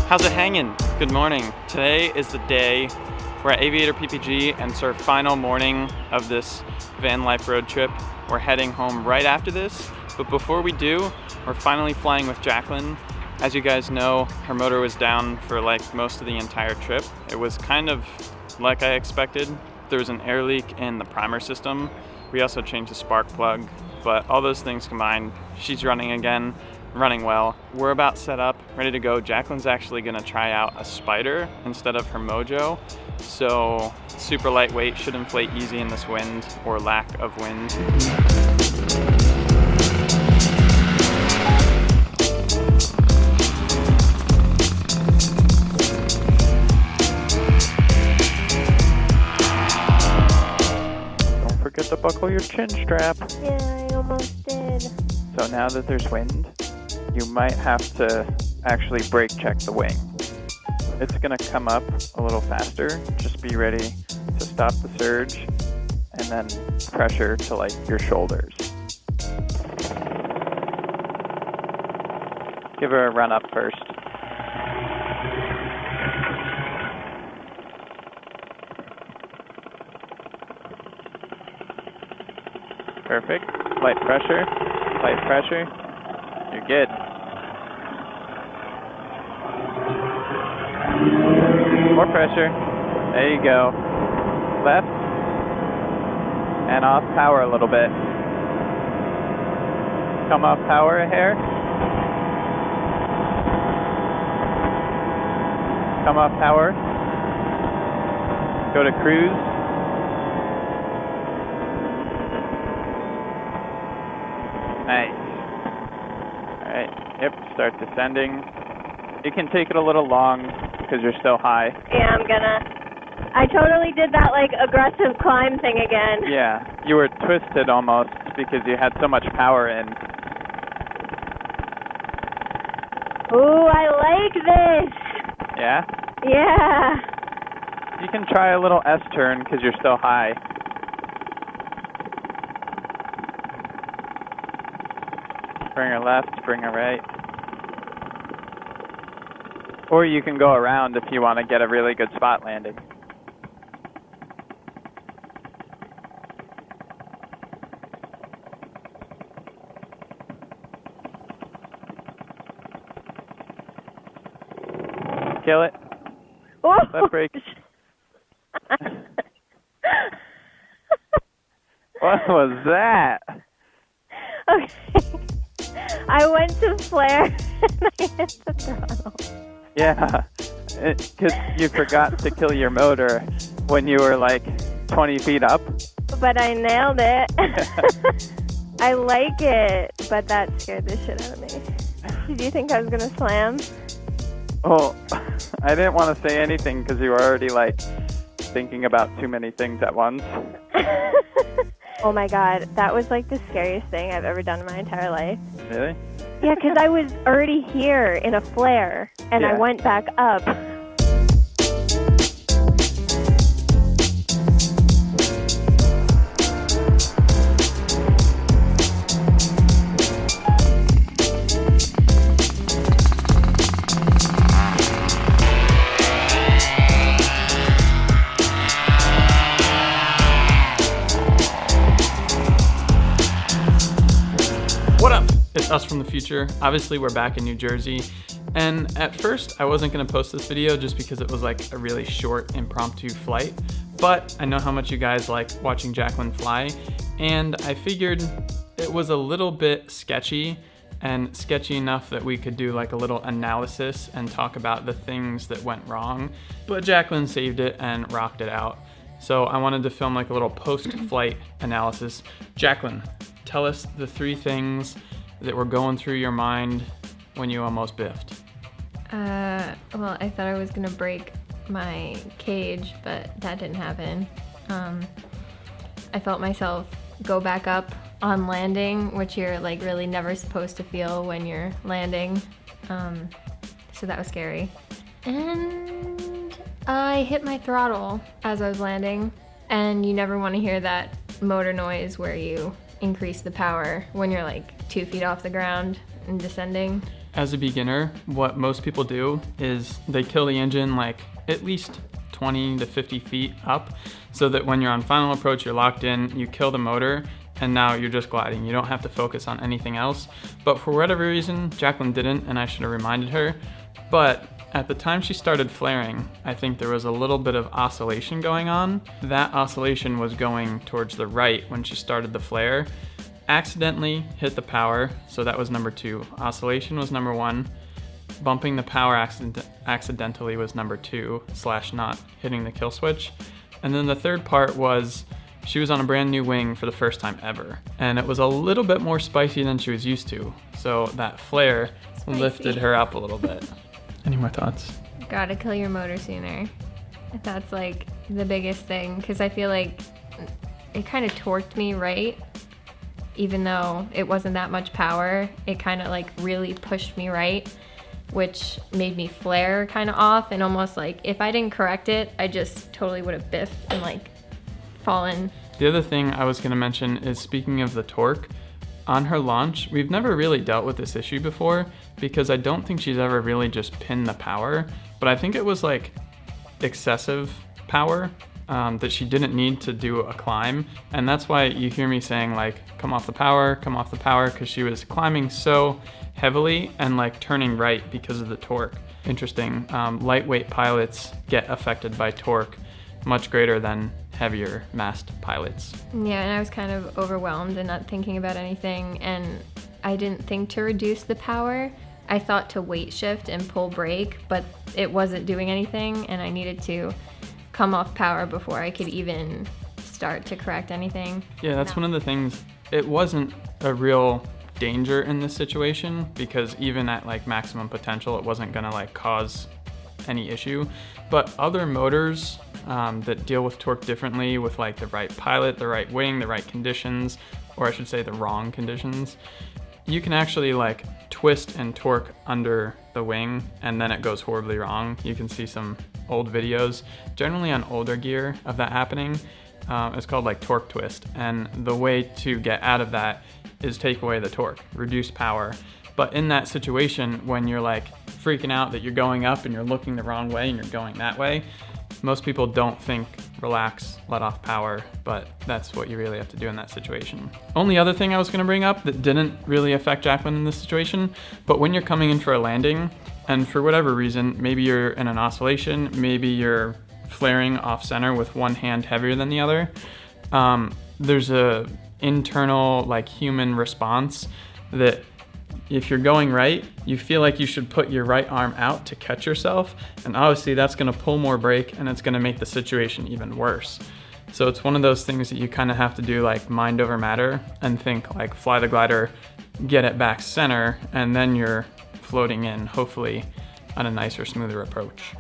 How's it hanging? Good morning. Today is the day we're at Aviator PPG and it's our final morning of this van life road trip. We're heading home right after this, but before we do, we're finally flying with Jaclyn. As you guys know, her motor was down for like most of the entire trip. It was kind of like I expected. There was an air leak in the primer system. We also changed the spark plug, but all those things combined, she's running again, running well. We're about set up, ready to go. Jaclyn's actually gonna try out a Spider instead of her Mojo. So super lightweight, should inflate easy in this wind or lack of wind. Don't forget to buckle your chin strap. Yeah, I almost did. So now that there's wind, you might have to actually brake check the wing. It's gonna come up a little faster. Just be ready to stop the surge and then pressure to like your shoulders. Give her a run up first. Perfect. Light pressure. Light pressure. You're good. More pressure. There you go. Left. And off power a little bit. Come off power a hair. Come off power. Go to cruise. Nice. Alright, yep, start descending. You can take it a little long because you're still high. Yeah, I'm gonna. I totally did that, like, aggressive climb thing again. Yeah, you were twisted almost because you had so much power in. Ooh, I like this. Yeah? Yeah. You can try a little S-turn because you're still high. Bring her left, bring her right. Or you can go around if you want to get a really good spot landing. Kill it. Ooh. Left brake. What was that? Okay. I went to flare and I hit the throttle. Yeah, because you forgot to kill your motor when you were like 20 feet up. But I nailed it. I like it, but that scared the shit out of me. Did you think I was going to slam? Oh, I didn't want to say anything because you were already like thinking about too many things at once. Oh my god, that was like the scariest thing I've ever done in my entire life. Really? Yeah, because I was already here in a flare, and I went back up. What up? It's us from the future. Obviously, we're back in New Jersey. And at first, I wasn't going to post this video just because it was like a really short, impromptu flight. But I know how much you guys like watching Jaclyn fly. And I figured it was a little bit sketchy, and sketchy enough that we could do like a little analysis and talk about the things that went wrong. But Jaclyn saved it and rocked it out. So I wanted to film like a little post-flight analysis. Jaclyn, tell us the 3 things that were going through your mind when you almost biffed. Well, I thought I was gonna break my cage, but that didn't happen. I felt myself go back up on landing, which you're like really never supposed to feel when you're landing. So that was scary. And I hit my throttle as I was landing, and you never want to hear that motor noise where you increase the power when you're like 2 feet off the ground and descending. as a beginner, what most people do is they kill the engine like at least 20 to 50 feet up, so that when you're on final approach, you're locked in, you kill the motor, and now you're just gliding. You don't have to focus on anything else. But for whatever reason, Jaclyn didn't, and I should have reminded her. But at the time she started flaring, I think there was a little bit of oscillation going on. That oscillation was going towards the right when she started the flare. Accidentally hit the power, so that was number 2. Oscillation was number 1. Bumping the power accidentally was number 2, / not hitting the kill switch. And then the third part was she was on a brand new wing for the first time ever. And it was a little bit more spicy than she was used to. So that flare lifted her up a little bit. Any more thoughts? Gotta kill your motor sooner. That's like the biggest thing, because I feel like it kind of torqued me right. Even though it wasn't that much power, it kind of like really pushed me right, which made me flare kind of off, and almost like if I didn't correct it, I just totally would have biffed and like fallen. The other thing I was gonna mention is, speaking of the torque, on her launch, we've never really dealt with this issue before because I don't think she's ever really just pinned the power, but I think it was like excessive power that she didn't need to do a climb. And that's why you hear me saying like, come off the power, because she was climbing so heavily and like turning right because of the torque. Interesting. Lightweight pilots get affected by torque much greater than heavier massed pilots. Yeah, and I was kind of overwhelmed and not thinking about anything, and I didn't think to reduce the power. I thought to weight shift and pull brake, but it wasn't doing anything, and I needed to come off power before I could even start to correct anything. Yeah, that's one of the things. It wasn't a real danger in this situation because even at like maximum potential, it wasn't gonna like cause any issue. But other motors that deal with torque differently, with like the right pilot, the right wing, the right conditions, or I should say the wrong conditions, you can actually like twist and torque under the wing and then it goes horribly wrong. You can see some old videos, generally on older gear, of that happening. It's called like torque twist, and the way to get out of that is take away the torque, reduce power. But in that situation, when you're like freaking out that you're going up and you're looking the wrong way and you're going that way, most people don't think relax, let off power, but that's what you really have to do in that situation. Only other thing I was gonna bring up that didn't really affect Jaclyn in this situation, but when you're coming in for a landing, and for whatever reason, maybe you're in an oscillation, maybe you're flaring off center with one hand heavier than the other, there's a internal like human response that if you're going right, you feel like you should put your right arm out to catch yourself, and obviously that's gonna pull more brake and it's gonna make the situation even worse. So it's one of those things that you kind of have to do like mind over matter and think like fly the glider, get it back center, and then you're floating in, hopefully on a nicer, smoother approach.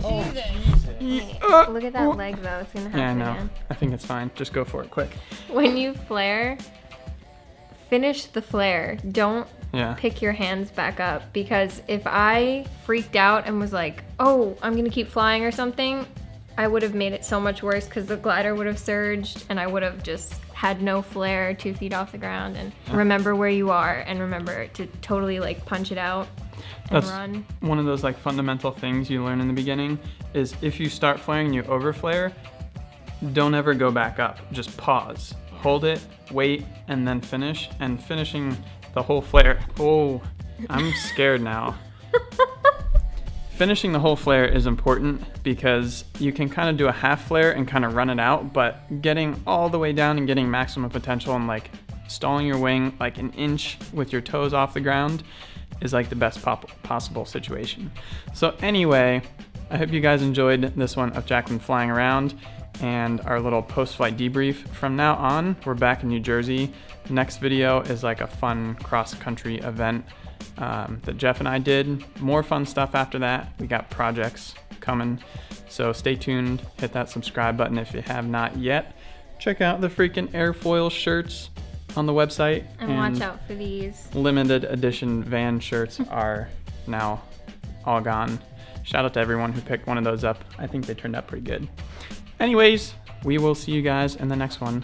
Oh, look at that leg though, it's gonna happen. Yeah, I know. Again. I think it's fine. Just go for it, quick. When you flare, finish the flare. Don't Yeah. pick your hands back up, because if I freaked out and was like, oh, I'm gonna keep flying or something, I would have made it so much worse because the glider would have surged and I would have just had no flare 2 feet off the ground. And remember where you are and remember to totally like punch it out and run. One of those like fundamental things you learn in the beginning is if you start flaring, you over flare, don't ever go back up. Just pause, hold it, wait, and then finish. And finishing the whole flare. Oh, I'm scared now. Finishing the whole flare is important because you can kind of do a half flare and kind of run it out, but getting all the way down and getting maximum potential and like stalling your wing like an inch with your toes off the ground is like the best possible situation. So anyway, I hope you guys enjoyed this one of Jaclyn flying around and our little post-flight debrief. From now on, we're back in New Jersey. Next video is like a fun cross-country event that Jeff and I did. More fun stuff after that. We got projects coming, so stay tuned. Hit that subscribe button if you have not yet. Check out the freaking airfoil shirts on the website. And watch out for these. Limited edition van shirts are now all gone. Shout out to everyone who picked one of those up. I think they turned out pretty good. Anyways, we will see you guys in the next one.